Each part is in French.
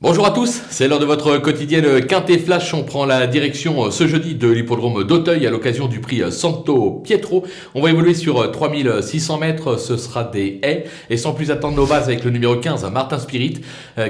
Bonjour à tous, c'est l'heure de votre quotidienne Quintet Flash. On prend la direction ce jeudi de l'hippodrome d'Auteuil à l'occasion du prix Santo Pietro. On va évoluer sur 3600 mètres, ce sera des haies. Et sans plus attendre nos bases avec le numéro 15, Martin Spirit,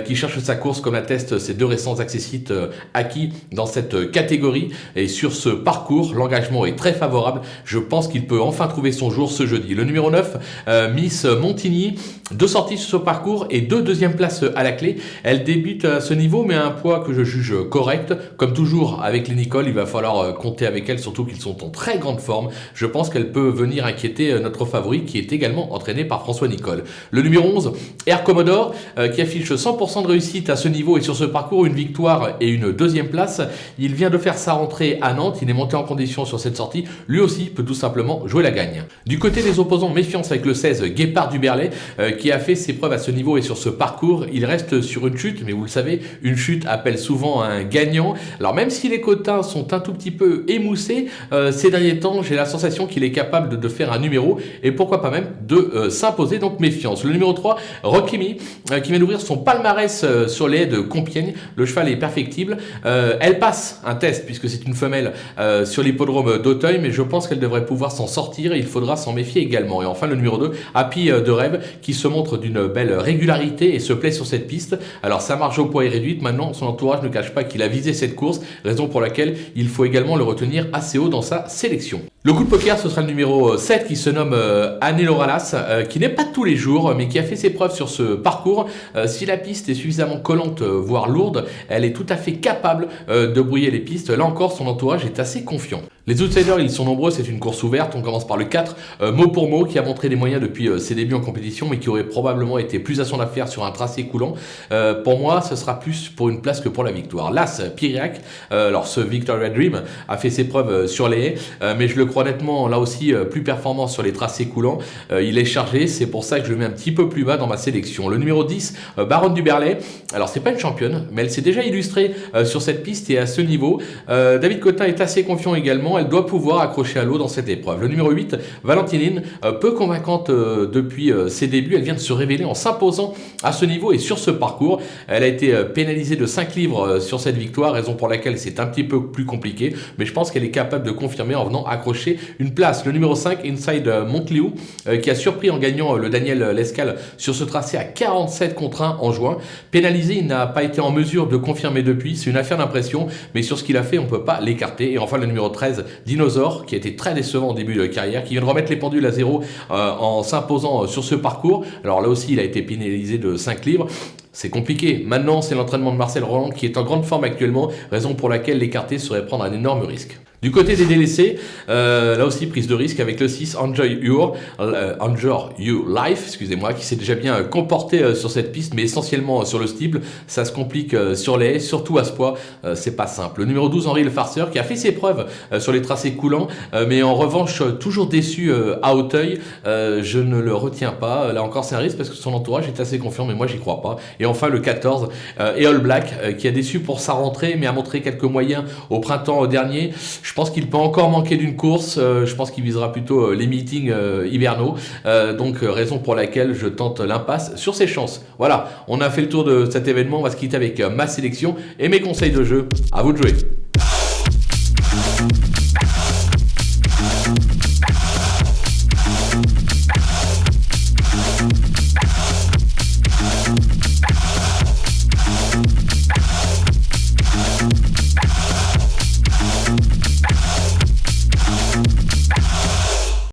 qui cherche sa course comme l'attestent ses deux récents accessites acquis dans cette catégorie. Et sur ce parcours, l'engagement est très favorable. Je pense qu'il peut enfin trouver son jour ce jeudi. Le numéro 9, Miss Montigny, deux sorties sur ce parcours et deux deuxièmes places à la clé. Elle débute à ce niveau, mais à un poids que je juge correct. Comme toujours avec les Nicole, il va falloir compter avec elle, surtout qu'ils sont en très grande forme. Je pense qu'elle peut venir inquiéter notre favori, qui est également entraîné par François Nicole. Le numéro 11, Air Commodore, qui affiche 100% de réussite à ce niveau et sur ce parcours, une victoire et une deuxième place. Il vient de faire sa rentrée à Nantes, il est monté en condition sur cette sortie. Lui aussi peut tout simplement jouer la gagne. Du côté des opposants, méfiance avec le 16, Guépard du Berlay, qui a fait ses preuves à ce niveau et sur ce parcours. Il reste sur une chute, mais vous le savez, une chute appelle souvent un gagnant. Alors même si les quotas sont un tout petit peu émoussés, ces derniers temps, j'ai la sensation qu'il est capable de faire un numéro et pourquoi pas même de s'imposer, donc méfiance. Le numéro 3, Rockimi, qui vient d'ouvrir son palmarès sur les haies de Compiègne. Le cheval est perfectible. Elle passe un test puisque c'est une femelle sur l'hippodrome d'Auteuil, mais je pense qu'elle devrait pouvoir s'en sortir et il faudra s'en méfier également. Et enfin le numéro 2, Happy de Rêve, qui se montre d'une belle régularité et se plaît sur cette piste. Alors sa marge au poids est réduite, maintenant son entourage ne cache pas qu'il a visé cette course, raison pour laquelle il faut également le retenir assez haut dans sa sélection. Le coup de poker, ce sera le numéro 7 qui se nomme Aneloralas, qui n'est pas tous les jours, mais qui a fait ses preuves sur ce parcours. Si la piste est suffisamment collante, voire lourde, elle est tout à fait capable de brouiller les pistes. Là encore, son entourage est assez confiant. Les outsiders, ils sont nombreux, c'est une course ouverte. On commence par le 4, mot pour mot, qui a montré des moyens depuis ses débuts en compétition, mais qui aurait probablement été plus à son affaire sur un tracé coulant. Pour moi, ce sera plus pour une place que pour la victoire. L'As, Piriac, alors ce Victoria Dream a fait ses preuves sur les haies, mais je le crois honnêtement, là aussi, plus performant sur les tracés coulants. Il est chargé, c'est pour ça que je le mets un petit peu plus bas dans ma sélection. Le numéro 10, Baronne du Berlay, alors c'est pas une championne, mais elle s'est déjà illustrée sur cette piste et à ce niveau. David Cotin est assez confiant également, elle doit pouvoir accrocher à l'eau dans cette épreuve. Le numéro 8, Valentinine, peu convaincante depuis ses débuts, elle vient de se révéler en s'imposant à ce niveau et sur ce parcours. Elle a été pénalisée de 5 livres sur cette victoire, raison pour laquelle c'est un petit peu plus compliqué, mais je pense qu'elle est capable de confirmer en venant accrocher une place. Le numéro 5, Inside Montliou, qui a surpris en gagnant le Daniel Lescal sur ce tracé à 47 contre 1 en juin. Pénalisé, il n'a pas été en mesure de confirmer depuis, c'est une affaire d'impression, mais sur ce qu'il a fait, on ne peut pas l'écarter. Et enfin le numéro 13, Dinosaur, qui a été très décevant en début de carrière, qui vient de remettre les pendules à zéro en s'imposant sur ce parcours. Alors là aussi, il a été pénalisé de 5 livres. C'est compliqué. Maintenant, c'est l'entraînement de Marcel Roland qui est en grande forme actuellement, raison pour laquelle l'écarter serait prendre un énorme risque. Du côté des délaissés, là aussi prise de risque avec le 6 Enjoy Your Life, excusez-moi, qui s'est déjà bien comporté sur cette piste, mais essentiellement sur le steeple. Ça se complique sur les haies, surtout à ce poids, c'est pas simple. Le numéro 12 Henri le Farceur, qui a fait ses preuves sur les tracés coulants, mais en revanche toujours déçu à Auteuil. Je ne le retiens pas. Là encore c'est un risque parce que son entourage est assez confiant, mais moi j'y crois pas. Et enfin le 14 All Black, qui a déçu pour sa rentrée, mais a montré quelques moyens au printemps dernier. Je pense qu'il peut encore manquer d'une course. Je pense qu'il visera plutôt les meetings hivernaux. Donc raison pour laquelle je tente l'impasse sur ses chances. Voilà, on a fait le tour de cet événement. On va se quitter avec ma sélection et mes conseils de jeu. À vous de jouer.